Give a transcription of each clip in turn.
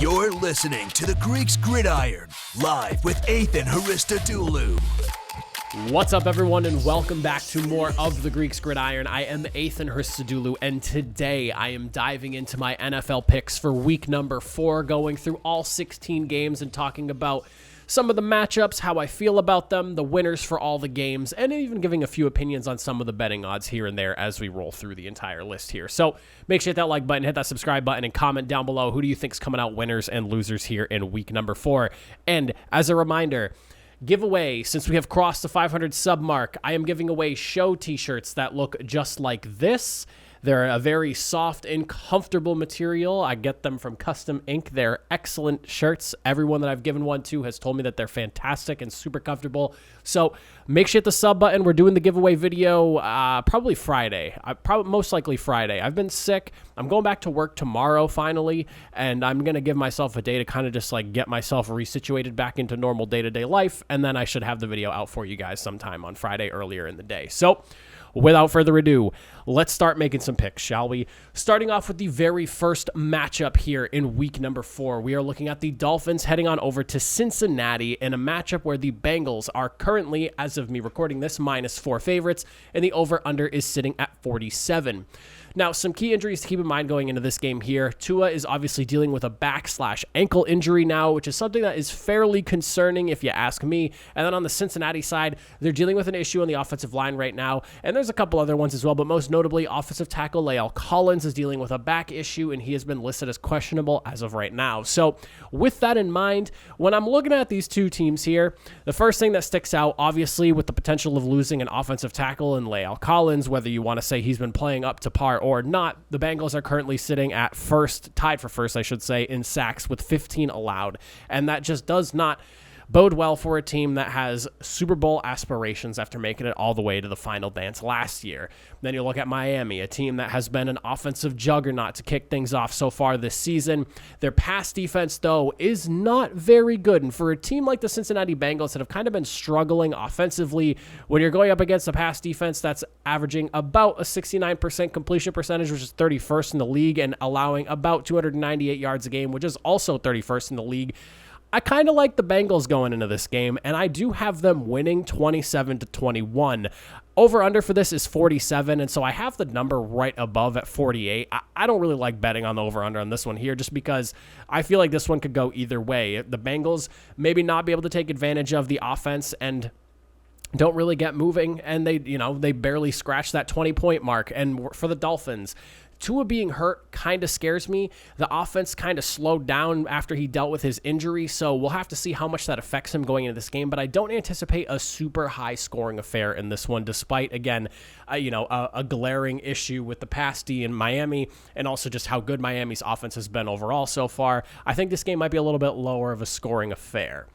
You're listening to the Greeks Gridiron, live with Ethan Haristodoulou. What's up, everyone, and welcome back to more of the Greeks Gridiron. I am Ethan Haristodoulou, and today I am diving into my NFL picks for week number 4, going through all 16 games and talking about some of the matchups, how I feel about them, the winners for all the games, and even giving a few opinions on some of the betting odds here and there as we roll through the entire list here. So make sure you hit that like button, hit that subscribe button, and comment down below who do you think is coming out winners and losers here in week number 4. And as a reminder, giveaway, since we have crossed the 500 sub mark, I am giving away show t-shirts that look just like this. They're a very soft and comfortable material. I get them from Custom Ink. They're excellent shirts. Everyone that I've given one to has told me that they're fantastic and super comfortable. So make sure you hit the sub button. We're doing the giveaway video probably Friday. Most likely Friday. I've been sick. I'm going back to work tomorrow finally, and I'm going to give myself a day to kind of just like get myself resituated back into normal day-to-day life, and then I should have the video out for you guys sometime on Friday earlier in the day. So without further ado, let's start making some picks, shall we? Starting off with the very first matchup here in week number 4, we are looking at the Dolphins heading on over to Cincinnati in a matchup where the Bengals are currently, as of me recording this, -4 favorites, and the over-under is sitting at 47. Now, some key injuries to keep in mind going into this game here. Tua is obviously dealing with a back/ankle injury now, which is something that is fairly concerning if you ask me. And then on the Cincinnati side, they're dealing with an issue on the offensive line right now. And there's a couple other ones as well, but most notably, offensive tackle La'el Collins is dealing with a back issue, and he has been listed as questionable as of right now. So with that in mind, when I'm looking at these two teams here, the first thing that sticks out, obviously, with the potential of losing an offensive tackle in La'el Collins, whether you want to say he's been playing up to par or not, the Bengals are currently sitting at first, tied for first, I should say, in sacks with 15 allowed. And that just does not bode well for a team that has Super Bowl aspirations after making it all the way to the final dance last year. Then you look at Miami, a team that has been an offensive juggernaut to kick things off so far this season. Their pass defense, though, is not very good. And for a team like the Cincinnati Bengals that have kind of been struggling offensively, when you're going up against a pass defense that's averaging about a 69% completion percentage, which is 31st in the league, and allowing about 298 yards a game, which is also 31st in the league, I kind of like the Bengals going into this game, and I do have them winning 27-21. Over-under for this is 47, and so I have the number right above at 48. I don't really like betting on the over-under on this one here just because I feel like this one could go either way. The Bengals maybe not be able to take advantage of the offense and don't really get moving, and they barely scratch that 20-point mark. And for the Dolphins, Tua being hurt kind of scares me. The offense kind of slowed down after he dealt with his injury, so we'll have to see how much that affects him going into this game, but I don't anticipate a super high-scoring affair in this one, despite, again, a glaring issue with the pass D in Miami and also just how good Miami's offense has been overall so far. I think this game might be a little bit lower of a scoring affair.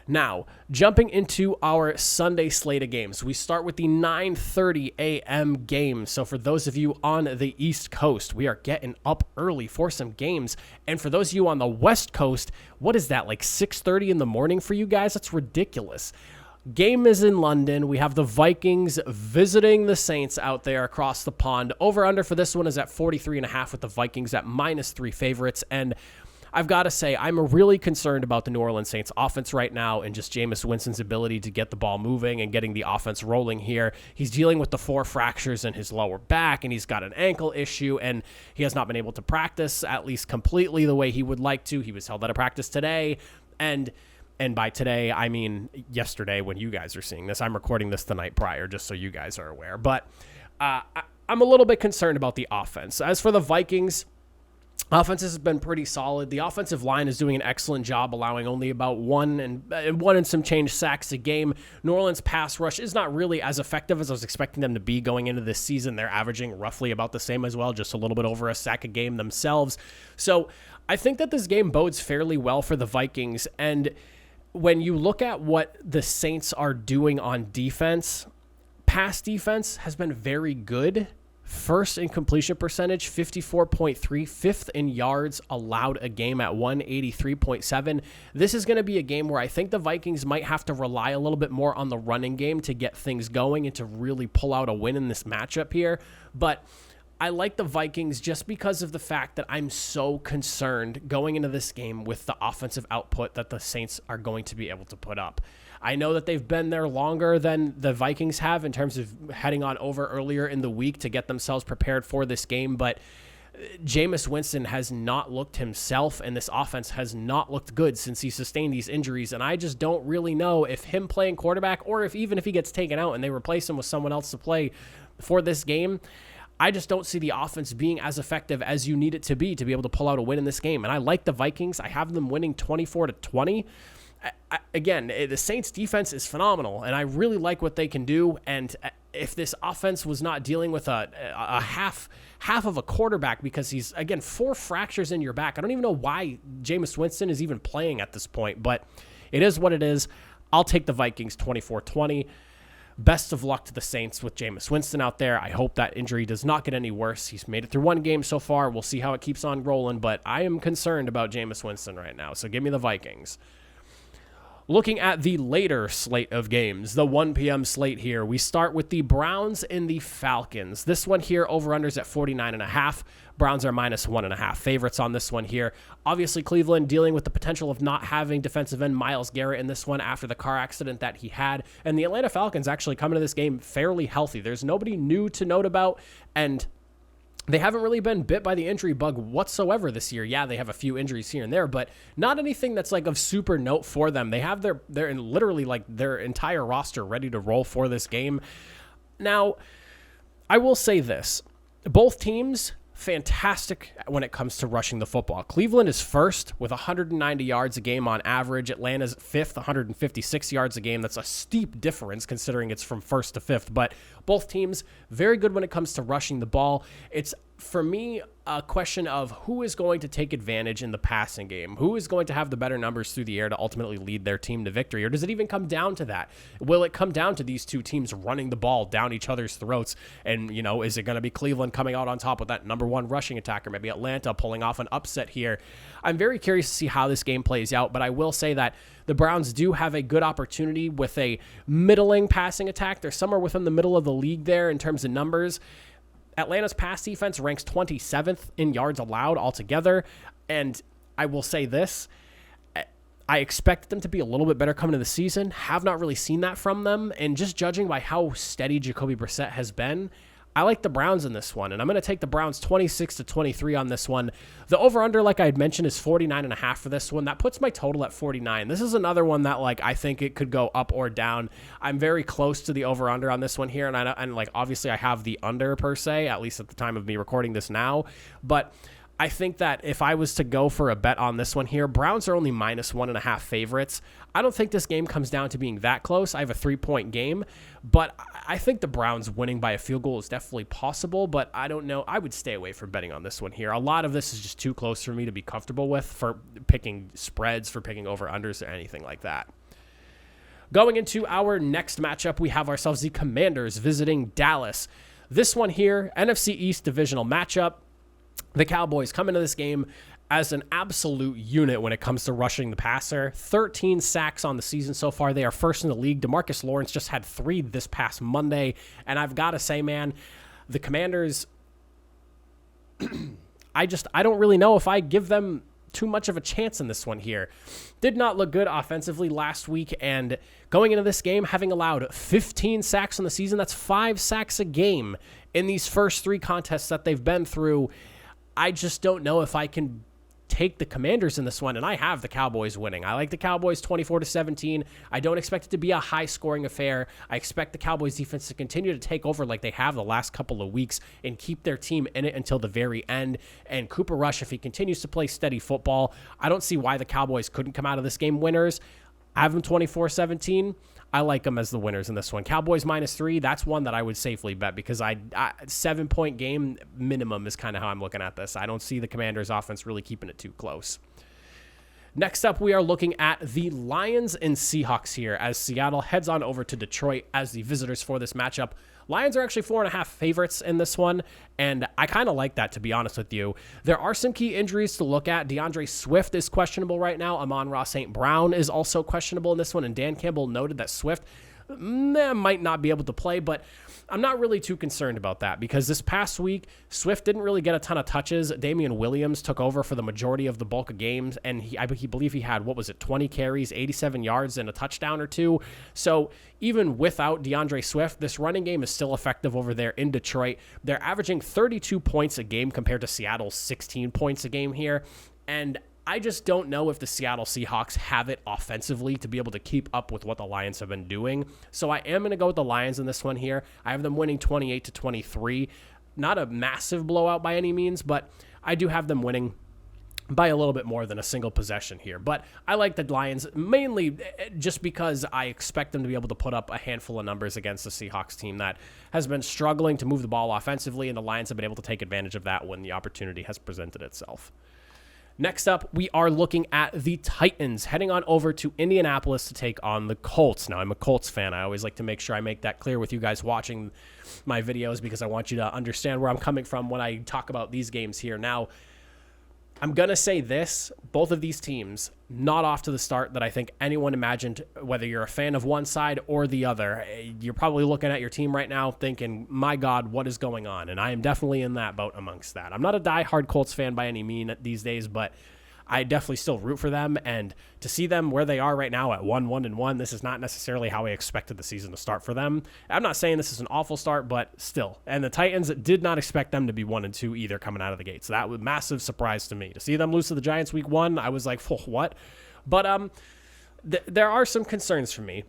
Now, jumping into our Sunday slate of games, we start with the 9:30 a.m. game. So for those of you on the East Coast, we are getting up early for some games. And for those of you on the West Coast, what is that, like 6:30 in the morning for you guys? That's ridiculous. Game is in London. We have the Vikings visiting the Saints out there across the pond. Over-under for this one is at 43.5 with the Vikings at -3 favorites. And I've got to say, I'm really concerned about the New Orleans Saints offense right now and just Jameis Winston's ability to get the ball moving and getting the offense rolling here. He's dealing with the 4 fractures in his lower back, and he's got an ankle issue, and he has not been able to practice at least completely the way he would like to. He was held out of practice today, and by today, I mean yesterday when you guys are seeing this. I'm recording this the night prior, just so you guys are aware. But I'm a little bit concerned about the offense. As for the Vikings, offense has been pretty solid. The offensive line is doing an excellent job, allowing only about one and some change sacks a game. New Orleans pass rush is not really as effective as I was expecting them to be going into this season. They're averaging roughly about the same as well, just a little bit over a sack a game themselves. So I think that this game bodes fairly well for the Vikings. And when you look at what the Saints are doing on defense, pass defense has been very good. First in completion percentage, 54.3. Fifth in yards allowed a game at 183.7. This is going to be a game where I think the Vikings might have to rely a little bit more on the running game to get things going and to really pull out a win in this matchup here. But I like the Vikings just because of the fact that I'm so concerned going into this game with the offensive output that the Saints are going to be able to put up. I know that they've been there longer than the Vikings have in terms of heading on over earlier in the week to get themselves prepared for this game, but Jameis Winston has not looked himself, and this offense has not looked good since he sustained these injuries, and I just don't really know if him playing quarterback or if even if he gets taken out and they replace him with someone else to play for this game, I just don't see the offense being as effective as you need it to be able to pull out a win in this game. And I like the Vikings. I have them winning 24-20. Again, the Saints defense is phenomenal, and I really like what they can do. And if this offense was not dealing with a half of a quarterback, because he's, again, 4 fractures in your back, I don't even know why Jameis Winston is even playing at this point, but it is what it is. I'll take the Vikings 24-20. Best of luck to the Saints with Jameis Winston out there. I hope that injury does not get any worse. He's made it through 1 game so far. We'll see how it keeps on rolling, but I am concerned about Jameis Winston right now, so give me the Vikings. Looking at the later slate of games, the 1 p.m. slate here, we start with the Browns and the Falcons. This one here, over-unders at 49.5. Browns are minus 1.5 favorites on this one here. Obviously, Cleveland dealing with the potential of not having defensive end Myles Garrett in this one after the car accident that he had. And the Atlanta Falcons actually come into this game fairly healthy. There's nobody new to note about, and they haven't really been bit by the injury bug whatsoever this year. Yeah, they have a few injuries here and there, but not anything that's like of super note for them. They have their literally like their entire roster ready to roll for this game. Now, I will say this. Both teams, fantastic when it comes to rushing the football. Cleveland is first with 190 yards a game on average. Atlanta's fifth, 156 yards a game. That's a steep difference considering it's from first to fifth, but both teams very good when it comes to rushing the ball. It's, for me, a question of who is going to take advantage in the passing game, who is going to have the better numbers through the air to ultimately lead their team to victory, or does it even come down to that? Will it come down to these two teams running the ball down each other's throats? And, is it going to be Cleveland coming out on top with that number 1 rushing attacker, maybe Atlanta pulling off an upset here? I'm very curious to see how this game plays out, but I will say that the Browns do have a good opportunity with a middling passing attack. They're somewhere within the middle of the league there in terms of numbers. Atlanta's pass defense ranks 27th in yards allowed altogether, and I will say this, I expect them to be a little bit better coming into the season. Have not really seen that from them, and just judging by how steady Jacoby Brissett has been, I like the Browns in this one, and I'm going to take the Browns 26-23 on this one. The over-under, like I had mentioned, is 49.5 for this one. That puts my total at 49. This is another one that, I think it could go up or down. I'm very close to the over-under on this one here, and obviously I have the under per se, at least at the time of me recording this now, but I think that if I was to go for a bet on this one here, Browns are only minus 1.5 favorites. I don't think this game comes down to being that close. I have a 3-point game, but I think the Browns winning by a field goal is definitely possible, but I don't know. I would stay away from betting on this one here. A lot of this is just too close for me to be comfortable with for picking spreads, for picking over-unders, or anything like that. Going into our next matchup, we have ourselves the Commanders visiting Dallas. This one here, NFC East divisional matchup. The Cowboys come into this game as an absolute unit when it comes to rushing the passer. 13 sacks on the season so far. They are first in the league. DeMarcus Lawrence just had 3 this past Monday. And I've got to say, man, the Commanders, I don't really know if I give them too much of a chance in this one here. Did not look good offensively last week, and going into this game, having allowed 15 sacks on the season, that's 5 sacks a game in these first 3 contests that they've been through. I just don't know if I can take the Commanders in this one, and I have the Cowboys winning. I like the Cowboys 24-17. I don't expect it to be a high-scoring affair. I expect the Cowboys defense to continue to take over like they have the last couple of weeks and keep their team in it until the very end. And Cooper Rush, if he continues to play steady football, I don't see why the Cowboys couldn't come out of this game winners. I have them 24-17. I like them as the winners in this one. Cowboys -3, that's one that I would safely bet because 7-point game minimum is kind of how I'm looking at this. I don't see the Commanders' offense really keeping it too close. Next up, we are looking at the Lions and Seahawks here as Seattle heads on over to Detroit as the visitors for this matchup. Lions are actually 4.5 favorites in this one, and I kind of like that, to be honest with you. There are some key injuries to look at. DeAndre Swift is questionable right now. Amon-Ra St. Brown is also questionable in this one, and Dan Campbell noted that Swift might not be able to play, but I'm not really too concerned about that because this past week, Swift didn't really get a ton of touches. Damian Williams took over for the majority of the bulk of games, and I believe he had, 20 carries, 87 yards, and a touchdown or two. So even without DeAndre Swift, this running game is still effective over there in Detroit. They're averaging 32 points a game compared to Seattle's 16 points a game here, and I just don't know if the Seattle Seahawks have it offensively to be able to keep up with what the Lions have been doing. So I am going to go with the Lions in this one here. I have them winning 28-23. Not a massive blowout by any means, but I do have them winning by a little bit more than a single possession here. But I like the Lions mainly just because I expect them to be able to put up a handful of numbers against the Seahawks team that has been struggling to move the ball offensively, and the Lions have been able to take advantage of that when the opportunity has presented itself. Next up, we are looking at the Titans heading on over to Indianapolis to take on the Colts. Now, I'm a Colts fan. I always like to make sure I make that clear with you guys watching my videos because I want you to understand where I'm coming from when I talk about these games here. Now, I'm going to say this, both of these teams, not off to the start that I think anyone imagined, whether you're a fan of one side or the other. You're probably looking at your team right now thinking, my God, what is going on? And I am definitely in that boat amongst that. I'm not a diehard Colts fan by any means these days, but I definitely still root for them. And to see them where they are right now at 1-1-1, this is not necessarily how I expected the season to start for them. I'm not saying this is an awful start, but still. And the Titans did not expect them to be 1-2 either coming out of the gate. So that was a massive surprise to me. To see them lose to the Giants week 1, I was like, what? But there are some concerns for me.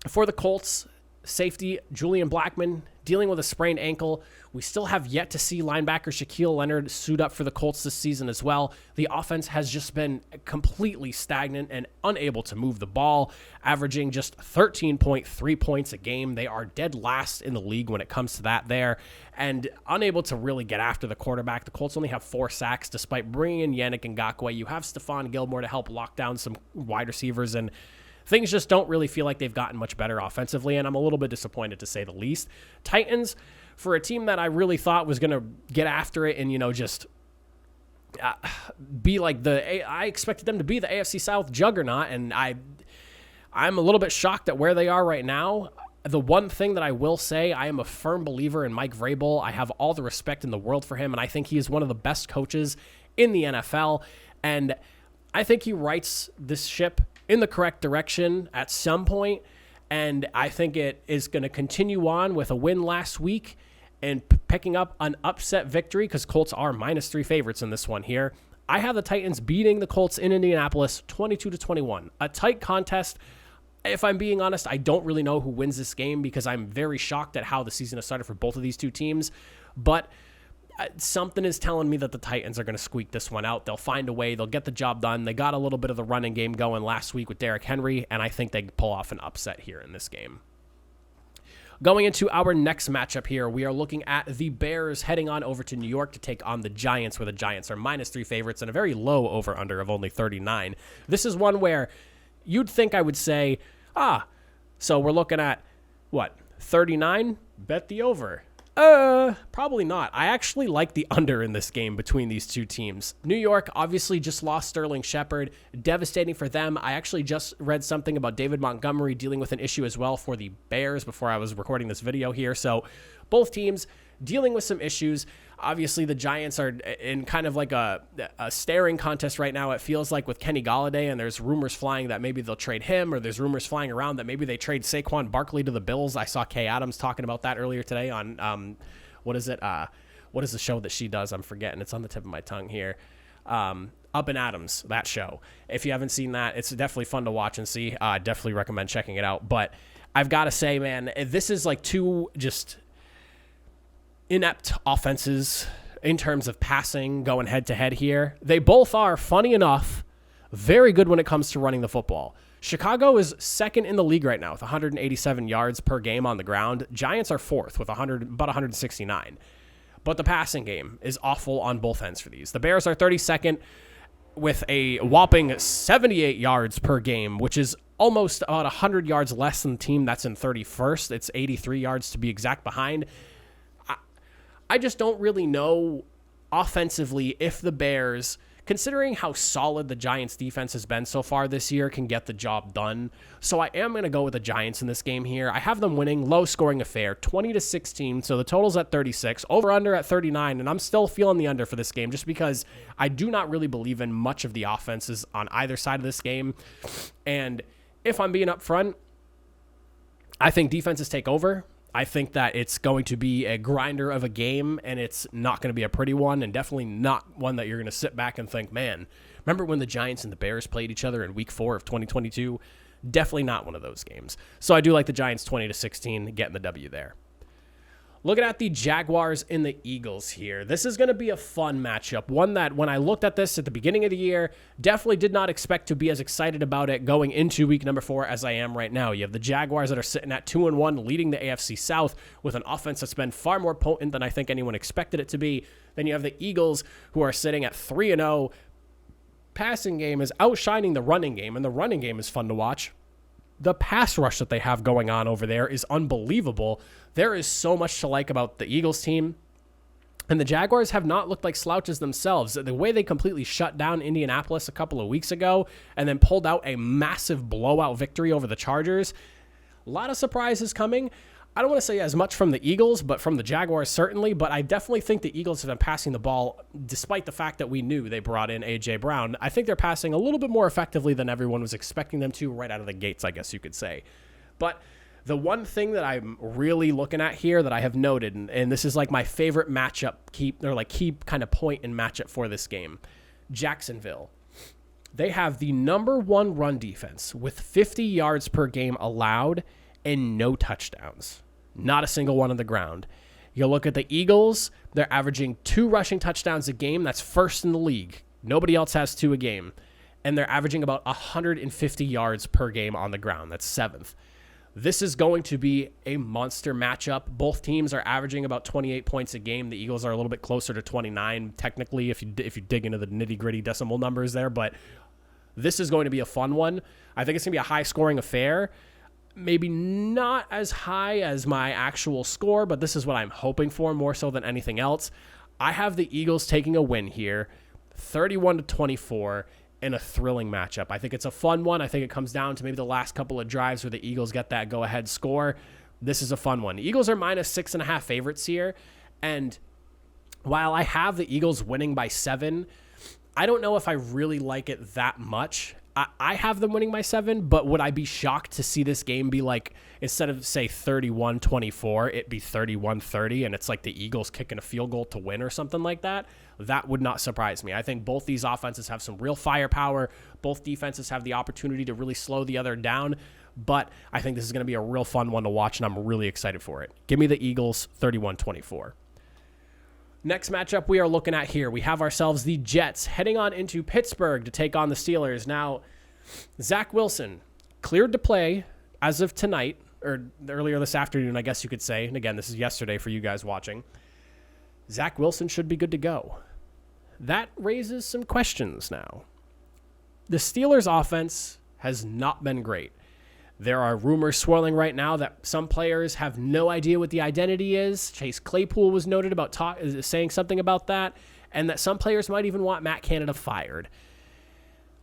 For the Colts, safety Julian Blackmon dealing with a sprained ankle. We still have yet to see linebacker Shaquille Leonard suit up for the Colts this season as well. The offense has just been completely stagnant and unable to move the ball, averaging just 13.3 points a game. They are dead last in the league when it comes to that there, and unable to really get after the quarterback. The Colts only have 4 sacks despite bringing in Yannick Ngakoue. You have Stephon Gilmore to help lock down some wide receivers, and things just don't really feel like they've gotten much better offensively, and I'm a little bit disappointed to say the least. Titans, for a team that I really thought was going to get after it and, just be like I expected them to be the AFC South juggernaut, and I'm a little bit shocked at where they are right now. The one thing that I will say, I am a firm believer in Mike Vrabel. I have all the respect in the world for him, and I think he is one of the best coaches in the NFL, and I think he rights this ship in the correct direction at some point, and I think it is going to continue on with a win last week and picking up an upset victory because Colts are -3 favorites in this one here. I have the Titans beating the Colts in Indianapolis 22-21. A tight contest. If I'm being honest, I don't really know who wins this game because I'm very shocked at how the season has started for both of these two teams, but something is telling me that the Titans are going to squeak this one out. They'll find a way. They'll get the job done. They got a little bit of the running game going last week with Derrick Henry, and I think they pull off an upset here in this game. Going into our next matchup here, we are looking at the Bears heading on over to New York to take on the Giants, where the Giants are -3 favorites and a very low over-under of only 39. This is one where you'd think I would say, so we're looking at, 39? Bet the over. Probably not. I actually like the under in this game between these two teams. New York obviously just lost Sterling Shepard. Devastating for them. I actually just read something about David Montgomery dealing with an issue as well for the Bears before I was recording this video here. So both teams dealing with some issues. Obviously, the Giants are in kind of like a staring contest right now, it feels like, with Kenny Golladay, and there's rumors flying that maybe they'll trade him, or there's rumors flying around that maybe they trade Saquon Barkley to the Bills. I saw Kay Adams talking about that earlier today on, what is it? What is the show that she does? I'm forgetting. It's on the tip of my tongue here. Up and Adams, that show. If you haven't seen that, it's definitely fun to watch and see. Definitely recommend checking it out. But I've got to say, man, this is like two just inept offenses in terms of passing going head-to-head here. They both are, funny enough, very good when it comes to running the football. Chicago is second in the league right now with 187 yards per game on the ground. Giants are fourth with about 169. But the passing game is awful on both ends for these. The Bears are 32nd with a whopping 78 yards per game, which is almost about 100 yards less than the team that's in 31st. It's 83 yards to be exact behind. I just don't really know offensively if the Bears considering how solid the Giants defense has been so far this year, can get the job done. So I am going to go with the Giants in this game here. I have them winning, low scoring affair, 20-16. So the total's at 36, over under at 39. And I'm still feeling the under for this game just because I do not really believe in much of the offenses on either side of this game. And if I'm being upfront, I think defenses take over. I think that it's going to be a grinder of a game, and it's not going to be a pretty one, and definitely not one that you're going to sit back and think, man, remember when the Giants and the Bears played each other in week 4 of 2022? Definitely not one of those games. So I do like the Giants 20-16 getting the W there. Looking at the Jaguars and the Eagles here. This is going to be a fun matchup. One that when I looked at this at the beginning of the year, definitely did not expect to be as excited about it going into week number 4 as I am right now. You have the Jaguars that are sitting at 2-1, leading the AFC South with an offense that's been far more potent than I think anyone expected it to be. Then you have the Eagles who are sitting at 3-0. Passing game is outshining the running game, and the running game is fun to watch. The pass rush that they have going on over there is unbelievable. There is so much to like about the Eagles team. And the Jaguars have not looked like slouches themselves. The way they completely shut down Indianapolis a couple of weeks ago and then pulled out a massive blowout victory over the Chargers. A lot of surprises coming. I don't want to say as much from the Eagles, but from the Jaguars certainly. But I definitely think the Eagles have been passing the ball, despite the fact that we knew they brought in A.J. Brown. I think they're passing a little bit more effectively than everyone was expecting them to right out of the gates, I guess you could say. But the one thing that I'm really looking at here that I have noted, and this is like my favorite matchup, key kind of point in matchup for this game, Jacksonville. They have the number 1 run defense with 50 yards per game allowed and no touchdowns. Not a single one on the ground. You look at the Eagles, they're averaging 2 rushing touchdowns a game. That's first in the league. Nobody else has 2 a game. And they're averaging about 150 yards per game on the ground. That's 7th. This is going to be a monster matchup. Both teams are averaging about 28 points a game. The Eagles are a little bit closer to 29, technically, if you dig into the nitty-gritty decimal numbers there. But this is going to be a fun one. I think it's going to be a high-scoring affair. Maybe not as high as my actual score, but this is what I'm hoping for more so than anything else. I have the Eagles taking a win here, 31-24, in a thrilling matchup. I think it's a fun one. I think it comes down to maybe the last couple of drives where the Eagles get that go-ahead score. This is a fun one. The Eagles are -6.5 favorites here, and while I have the Eagles winning by 7, I don't know if I really like it that much. I have them winning by 7, but would I be shocked to see this game be like, instead of, say, 31-24, it be 31-30, and it's like the Eagles kicking a field goal to win or something like that? That would not surprise me. I think both these offenses have some real firepower. Both defenses have the opportunity to really slow the other down, but I think this is going to be a real fun one to watch, and I'm really excited for it. Give me the Eagles 31-24. Next matchup we are looking at here, we have ourselves the Jets heading on into Pittsburgh to take on the Steelers. Now, Zach Wilson cleared to play as of tonight, or earlier this afternoon, I guess you could say. And again, this is yesterday for you guys watching. Zach Wilson should be good to go. That raises some questions now. The Steelers' offense has not been great. There are rumors swirling right now that some players have no idea what the identity is. Chase Claypool was noted about saying something about that, and that some players might even want Matt Canada fired.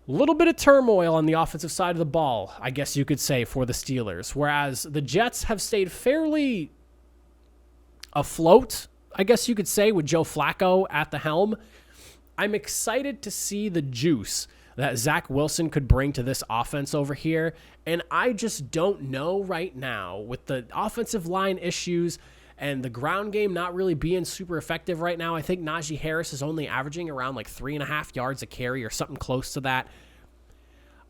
A little bit of turmoil on the offensive side of the ball, I guess you could say, for the Steelers, whereas the Jets have stayed fairly afloat, I guess you could say, with Joe Flacco at the helm. I'm excited to see the juice that Zach Wilson could bring to this offense over here. And I just don't know right now, with the offensive line issues and the ground game not really being super effective right now. I think Najee Harris is only averaging around like 3.5 yards a carry or something close to that.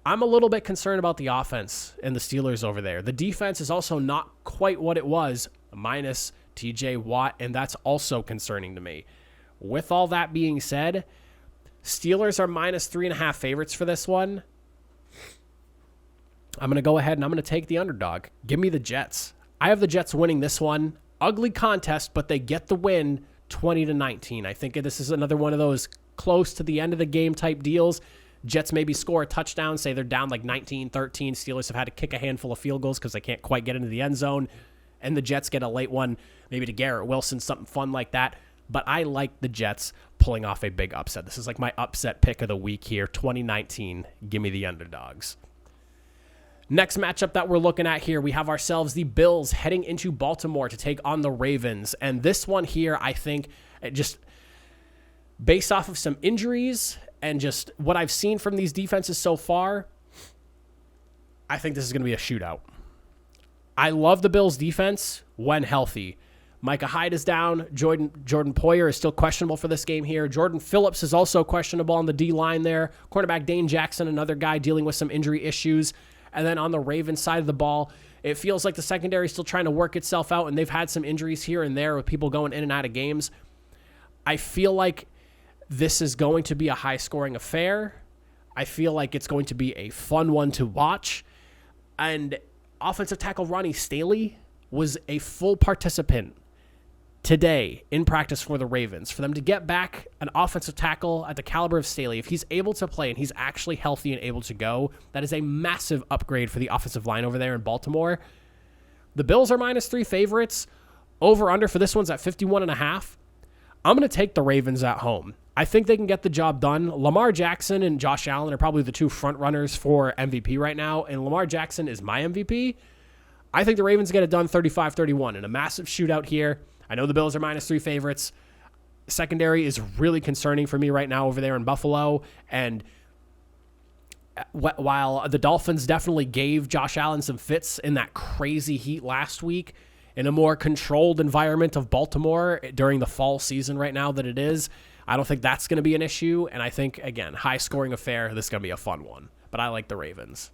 I'm a little bit concerned about the offense and the Steelers over there. The defense is also not quite what it was, minus TJ Watt, and that's also concerning to me. With all that being said, Steelers are -3.5 favorites for this one. I'm going to go ahead and I'm going to take the underdog. Give me the Jets. I have the Jets winning this one. Ugly contest, but they get the win 20-19. I think this is another one of those close to the end of the game type deals. Jets maybe score a touchdown, say they're down like 19-13. Steelers have had to kick a handful of field goals because they can't quite get into the end zone. And the Jets get a late one, maybe to Garrett Wilson, something fun like that. but I like the Jets pulling off a big upset. This is like my upset pick of the week here, 2019. Give me the underdogs. Next matchup that we're looking at here, we have ourselves the Bills heading into Baltimore to take on the Ravens. And this one here, I think, just based off of some injuries and just what I've seen from these defenses so far, I think this is going to be a shootout. I love the Bills' defense when healthy. Micah Hyde is down. Jordan Poyer is still questionable for this game here. Jordan Phillips is also questionable on the D-line there. Cornerback Dane Jackson, another guy dealing with some injury issues. And then on the Ravens side of the ball, it feels like the secondary is still trying to work itself out, and they've had some injuries here and there with people going in and out of games. I feel like this is going to be a high-scoring affair. I feel like it's going to be a fun one to watch. And offensive tackle Ronnie Staley was a full participant today in practice for the Ravens. For them to get back an offensive tackle at the caliber of Staley, if he's able to play and he's actually healthy and able to go, that is a massive upgrade for the offensive line over there in Baltimore. The Bills are -3 favorites. Over-under for this one's at 51.5. I'm going to take the Ravens at home. I think they can get the job done. Lamar Jackson and Josh Allen are probably the two front runners for MVP right now, and Lamar Jackson is my MVP. I think the Ravens get it done 35-31 in a massive shootout here. I know the Bills are -3 favorites. Secondary is really concerning for me right now over there in Buffalo. And while the Dolphins definitely gave Josh Allen some fits in that crazy heat last week, in a more controlled environment of Baltimore during the fall season right now that it is, I don't think that's going to be an issue. And I think, again, high-scoring affair. This is going to be a fun one. But I like the Ravens.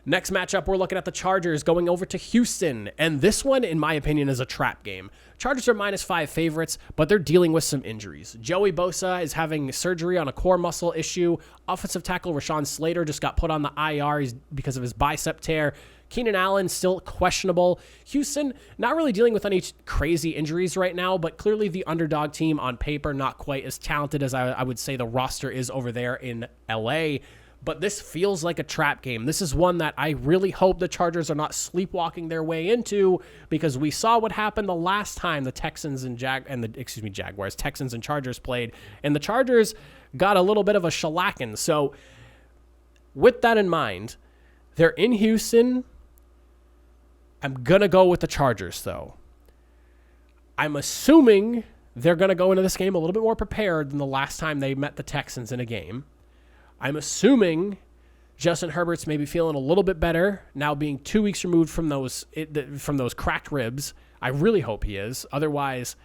Next matchup, we're looking at the Chargers going over to Houston. And this one, in my opinion, is a trap game. Chargers are -5 favorites, but they're dealing with some injuries. Joey Bosa is having surgery on a core muscle issue. Offensive tackle Rashawn Slater just got put on the IR because of his bicep tear. Keenan Allen still questionable. Houston not really dealing with any crazy injuries right now, but clearly the underdog team on paper, not quite as talented as I would say the roster is over there in LA. But this feels like a trap game. This is one that I really hope the Chargers are not sleepwalking their way into, because we saw what happened the last time the Texans and Jaguars, Texans and Chargers played, and the Chargers got a little bit of a shellacking. So with that in mind, they're in Houston. I'm going to go with the Chargers, though. I'm assuming they're going to go into this game a little bit more prepared than the last time they met the Texans in a game. I'm assuming Justin Herbert's maybe feeling a little bit better now, being 2 weeks removed from those cracked ribs. I really hope he is. Otherwise,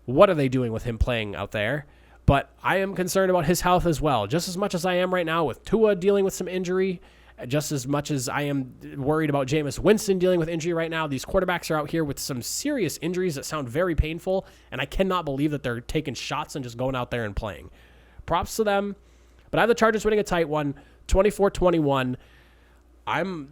what are they doing with him playing out there? But I am concerned about his health as well, just as much as I am right now with Tua dealing with some injury, just as much as I am worried about Jameis Winston dealing with injury right now. These quarterbacks are out here with some serious injuries that sound very painful, and I cannot believe that they're taking shots and just going out there and playing. Props to them. But I have the Chargers winning a tight one, 24-21. I'm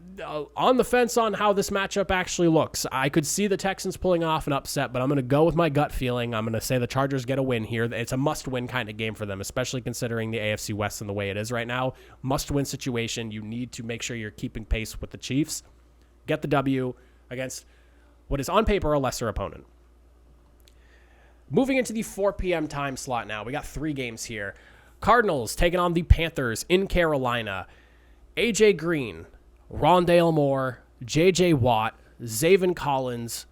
on the fence on how this matchup actually looks. I could see the Texans pulling off an upset, but I'm going to go with my gut feeling. I'm going to say the Chargers get a win here. It's a must-win kind of game for them, especially considering the AFC West and the way it is right now. Must-win situation. You need to make sure you're keeping pace with the Chiefs. Get the W against what is on paper a lesser opponent. Moving into the 4 p.m. time slot now. We got 3 games here. Cardinals taking on the Panthers in Carolina. A.J. Green, Rondale Moore, J.J. Watt, Zaven Collins,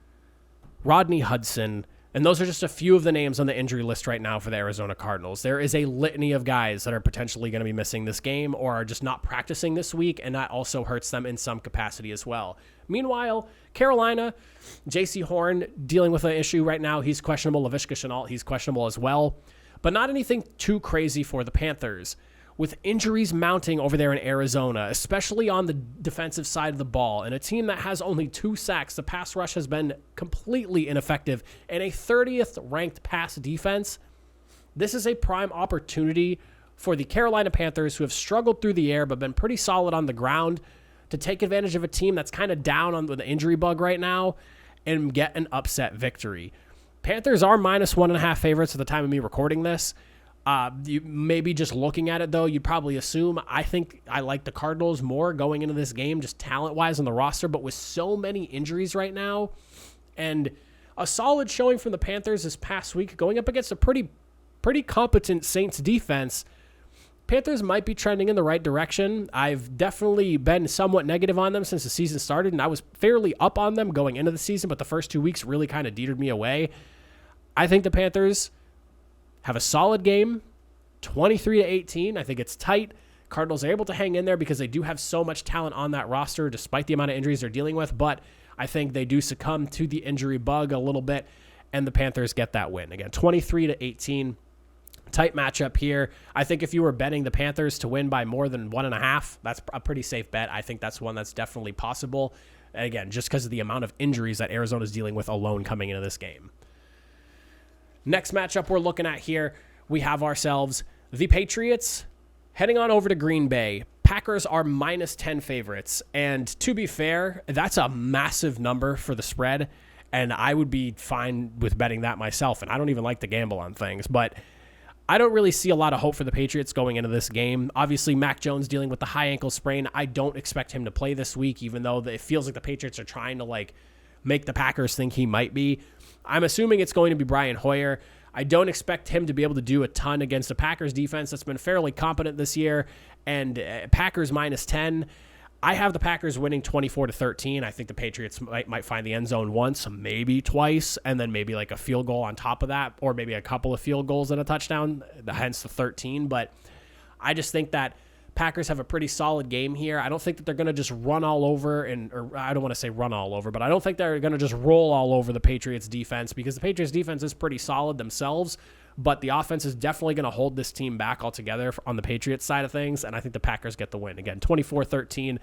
Rodney Hudson, and those are just a few of the names on the injury list right now for the Arizona Cardinals. There is a litany of guys that are potentially going to be missing this game or are just not practicing this week, and that also hurts them in some capacity as well. Meanwhile, Carolina, J.C. Horn dealing with an issue right now. He's questionable. Laviska Shenault, he's questionable as well. But not anything too crazy for the Panthers. With injuries mounting over there in Arizona, especially on the defensive side of the ball, and a team that has only 2 sacks, the pass rush has been completely ineffective, and a 30th ranked pass defense, this is a prime opportunity for the Carolina Panthers, who have struggled through the air but been pretty solid on the ground, to take advantage of a team that's kind of down on the injury bug right now and get an upset victory. Panthers are -1.5 favorites at the time of me recording this. You maybe just looking at it, though, you'd probably assume I think I like the Cardinals more going into this game, just talent-wise on the roster, but with so many injuries right now, and a solid showing from the Panthers this past week, going up against a pretty competent Saints defense. Panthers might be trending in the right direction. I've definitely been somewhat negative on them since the season started, and I was fairly up on them going into the season, but the first 2 weeks really kind of detered me away. I think the Panthers have a solid game, 23-18. I think it's tight. Cardinals are able to hang in there because they do have so much talent on that roster despite the amount of injuries they're dealing with, but I think they do succumb to the injury bug a little bit, and the Panthers get that win. Again, 23-18. Tight matchup here. I think if you were betting the Panthers to win by more than 1.5, that's a pretty safe bet. I think that's one that's definitely possible. Again, just because of the amount of injuries that Arizona's dealing with alone coming into this game. Next matchup we're looking at here, we have ourselves the Patriots heading on over to Green Bay. Packers are -10 favorites. And to be fair, that's a massive number for the spread. And I would be fine with betting that myself. And I don't even like to gamble on things. But I don't really see a lot of hope for the Patriots going into this game. Obviously, Mac Jones dealing with the high ankle sprain. I don't expect him to play this week, even though it feels like the Patriots are trying to make the Packers think he might be. I'm assuming it's going to be Brian Hoyer. I don't expect him to be able to do a ton against the Packers defense that's been fairly competent this year. And Packers -10. I have the Packers winning 24-13. I think the Patriots might find the end zone once, maybe twice, and then maybe like a field goal on top of that, or maybe a couple of field goals and a touchdown, hence the 13. But I just think that Packers have a pretty solid game here. I don't think that they're going to just run all over, or I don't want to say run all over, but I don't think they're going to just roll all over the Patriots defense, because the Patriots defense is pretty solid themselves, but the offense is definitely going to hold this team back altogether on the Patriots side of things, and I think the Packers get the win. Again, 24-13.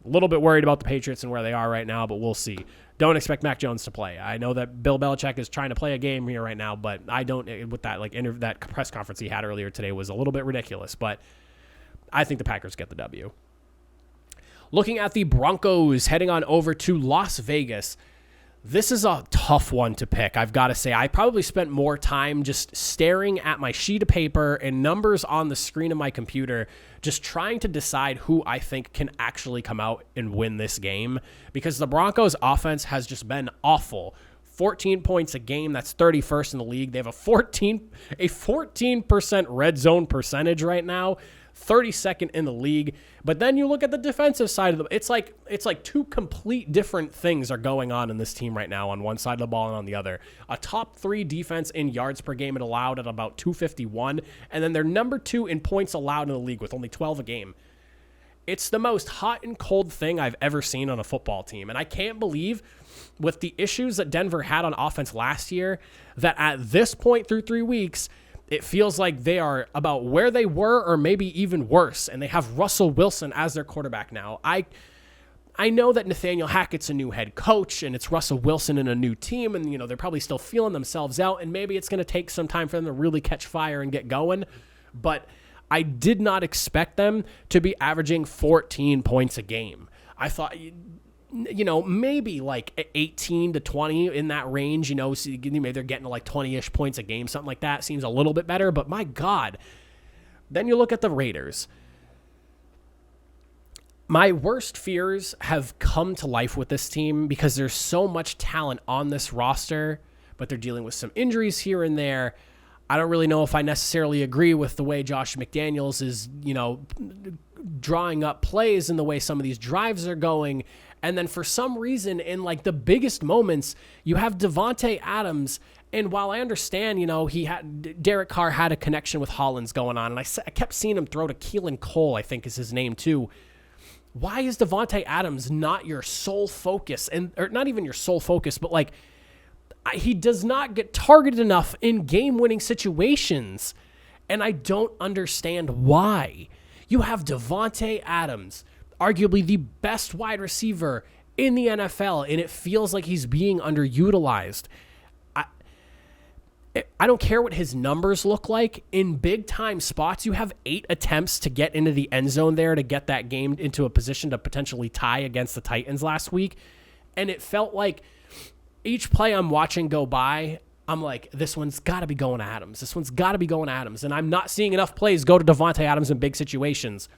A little bit worried about the Patriots and where they are right now, but we'll see. Don't expect Mac Jones to play. I know that Bill Belichick is trying to play a game here right now, but I don't, with that that press conference he had earlier today was a little bit ridiculous, but I think the Packers get the W. Looking at the Broncos heading on over to Las Vegas. This is a tough one to pick, I've got to say. I probably spent more time just staring at my sheet of paper and numbers on the screen of my computer, just trying to decide who I think can actually come out and win this game, because the Broncos offense has just been awful. 14 points a game, that's 31st in the league. They have a 14% red zone percentage right now, 32nd in the league. But then you look at the defensive side of the, it's like two complete different things are going on in this team right now on one side of the ball and on the other. A top 3 defense in yards per game allowed at about 251, and then they're number 2 in points allowed in the league with only 12 a game. It's the most hot and cold thing I've ever seen on a football team, and I can't believe, with the issues that Denver had on offense last year, that at this point through 3 weeks, it feels like they are about where they were or maybe even worse, and they have Russell Wilson as their quarterback now. I know that Nathaniel Hackett's a new head coach, and it's Russell Wilson in a new team, and they're probably still feeling themselves out, and maybe it's going to take some time for them to really catch fire and get going, but I did not expect them to be averaging 14 points a game. I thought, maybe like 18 to 20 in that range, so maybe they're getting to like 20-ish points a game, something like that. Seems a little bit better, but my God. Then you look at the Raiders. My worst fears have come to life with this team because there's so much talent on this roster, but they're dealing with some injuries here and there. I don't really know if I necessarily agree with the way Josh McDaniels is, drawing up plays and the way some of these drives are going. And then for some reason, in like the biggest moments, you have Devontae Adams. And while I understand, Derek Carr had a connection with Hollins going on, and I kept seeing him throw to Keelan Cole, I think is his name too. Why is Devontae Adams not your sole focus? Or not even your sole focus, but he does not get targeted enough in game-winning situations, and I don't understand why. You have Devontae Adams, arguably the best wide receiver in the NFL, and it feels like he's being underutilized. I don't care what his numbers look like. In big-time spots, you have 8 attempts to get into the end zone there to get that game into a position to potentially tie against the Titans last week, and it felt like each play I'm watching go by, I'm like, this one's got to be going to Adams. This one's got to be going to Adams. And I'm not seeing enough plays go to Devontae Adams in big situations.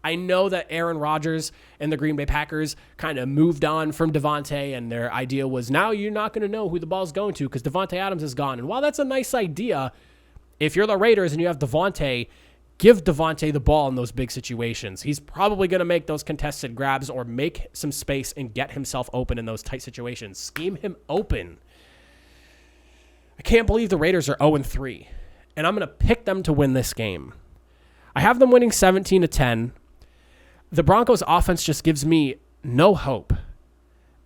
I know that Aaron Rodgers and the Green Bay Packers kind of moved on from Devontae, and their idea was now you're not going to know who the ball's going to because Devontae Adams is gone. And while that's a nice idea, if you're the Raiders and you have Devontae, give Devontae the ball in those big situations. He's probably going to make those contested grabs or make some space and get himself open in those tight situations. Scheme him open. I can't believe the Raiders are 0-3, and I'm going to pick them to win this game. I have them winning 17-10. The Broncos offense just gives me no hope.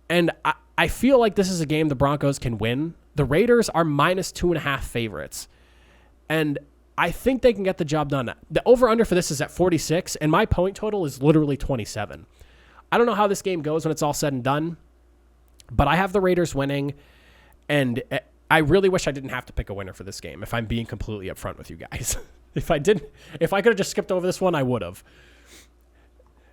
And I feel like this is a game the Broncos can win. The Raiders are -2.5 favorites. And I think they can get the job done. The over-under for this is at 46, and my point total is literally 27. I don't know how this game goes when it's all said and done, but I have the Raiders winning, and I really wish I didn't have to pick a winner for this game, if I'm being completely upfront with you guys. If I could have just skipped over this one, I would have.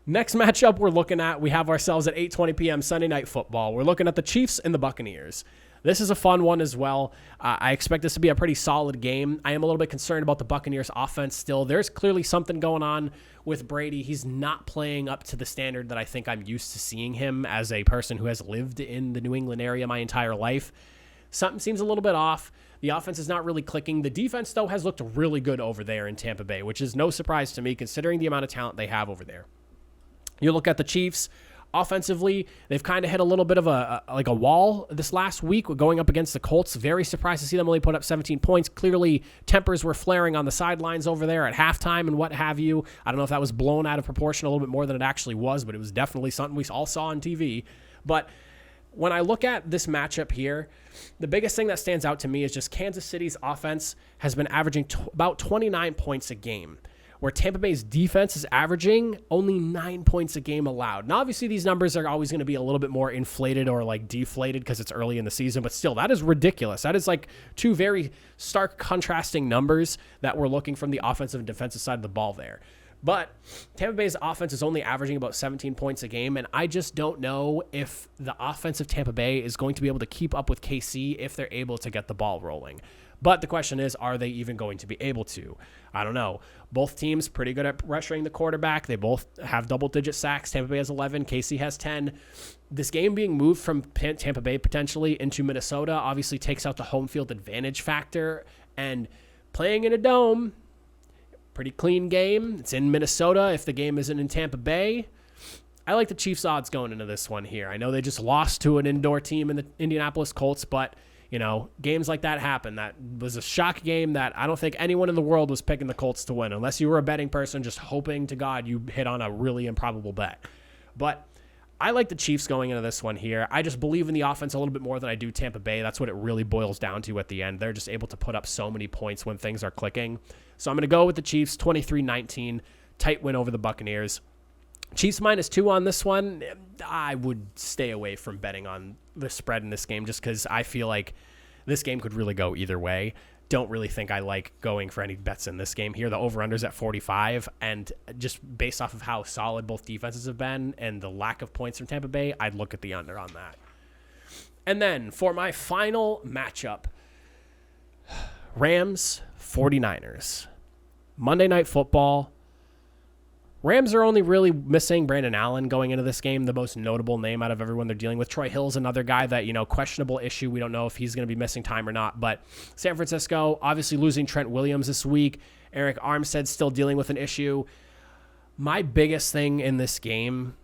Next matchup we're looking at, we have ourselves at 8:20 p.m. Sunday Night Football. We're looking at the Chiefs and the Buccaneers. This is a fun one as well. I expect this to be a pretty solid game. I am a little bit concerned about the Buccaneers offense still. There's clearly something going on with Brady. He's not playing up to the standard that I think I'm used to seeing him as a person who has lived in the New England area my entire life. Something seems a little bit off. The offense is not really clicking. The defense, though, has looked really good over there in Tampa Bay, which is no surprise to me considering the amount of talent they have over there. You look at the Chiefs. Offensively, they've kind of hit a little bit of a wall this last week going up against the Colts. Very surprised to see them only put up 17 points. Clearly, tempers were flaring on the sidelines over there at halftime and what have you. I don't know if that was blown out of proportion a little bit more than it actually was, but it was definitely something we all saw on TV. But when I look at this matchup here, the biggest thing that stands out to me is just Kansas City's offense has been averaging about 29 points a game, where Tampa Bay's defense is averaging only 9 points a game allowed. Now, obviously, these numbers are always going to be a little bit more inflated or like deflated because it's early in the season, but still, that is ridiculous. That is like two very stark contrasting numbers that we're looking from the offensive and defensive side of the ball there. But Tampa Bay's offense is only averaging about 17 points a game, and I just don't know if the offense of Tampa Bay is going to be able to keep up with KC if they're able to get the ball rolling. But the question is, are they even going to be able to? I don't know. Both teams pretty good at pressuring the quarterback. They both have double-digit sacks. Tampa Bay has 11. KC has 10. This game being moved from Tampa Bay potentially into Minnesota obviously takes out the home field advantage factor. And playing in a dome, pretty clean game. It's in Minnesota if the game isn't in Tampa Bay. I like the Chiefs odds going into this one here. I know they just lost to an indoor team in the Indianapolis Colts, but you know, games like that happen. That was a shock game that I don't think anyone in the world was picking the Colts to win, unless you were a betting person just hoping to God you hit on a really improbable bet. But I like the Chiefs going into this one here. I just believe in the offense a little bit more than I do Tampa Bay. That's what it really boils down to at the end. They're just able to put up so many points when things are clicking. So I'm going to go with the Chiefs, 23-19, tight win over the Buccaneers. Chiefs -2 on this one. I would stay away from betting on the spread in this game just because I feel like this game could really go either way. Don't really think I like going for any bets in this game here. The over-under's at 45, and just based off of how solid both defenses have been and the lack of points from Tampa Bay, I'd look at the under on that. And then for my final matchup, Rams 49ers. Monday Night Football. Rams are only really missing Brandon Allen going into this game, the most notable name out of everyone they're dealing with. Troy Hill's another guy that, questionable issue. We don't know if he's going to be missing time or not. But San Francisco, obviously losing Trent Williams this week. Eric Armstead still dealing with an issue. My biggest thing in this game,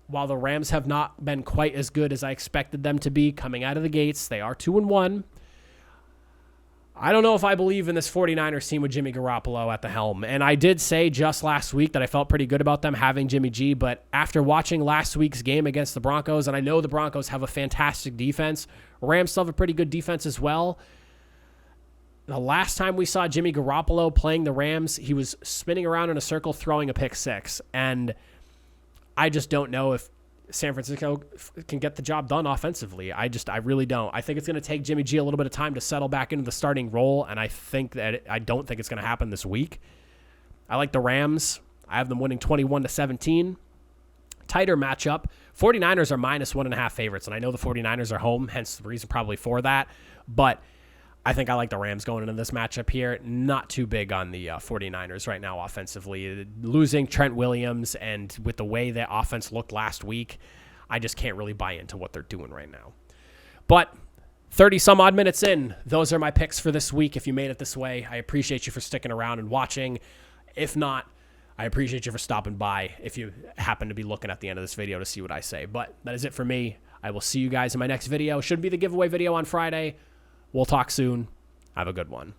while the Rams have not been quite as good as I expected them to be coming out of the gates, they are 2-1. I don't know if I believe in this 49ers team with Jimmy Garoppolo at the helm. And I did say just last week that I felt pretty good about them having Jimmy G, but after watching last week's game against the Broncos, and I know the Broncos have a fantastic defense, Rams still have a pretty good defense as well. The last time we saw Jimmy Garoppolo playing the Rams, he was spinning around in a circle throwing a pick six. And I just don't know if San Francisco can get the job done offensively. I really don't. I think it's going to take Jimmy G a little bit of time to settle back into the starting role, and I don't think it's going to happen this week. I like the Rams. I have them winning 21-17. Tighter matchup. 49ers are -1.5 favorites, and I know the 49ers are home, hence the reason probably for that. But I think I like the Rams going into this matchup here. Not too big on the 49ers right now offensively. Losing Trent Williams and with the way their offense looked last week, I just can't really buy into what they're doing right now. But 30 some odd minutes in, those are my picks for this week. If you made it this way, I appreciate you for sticking around and watching. If not, I appreciate you for stopping by if you happen to be looking at the end of this video to see what I say. But that is it for me. I will see you guys in my next video. Should be the giveaway video on Friday. We'll talk soon. Have a good one.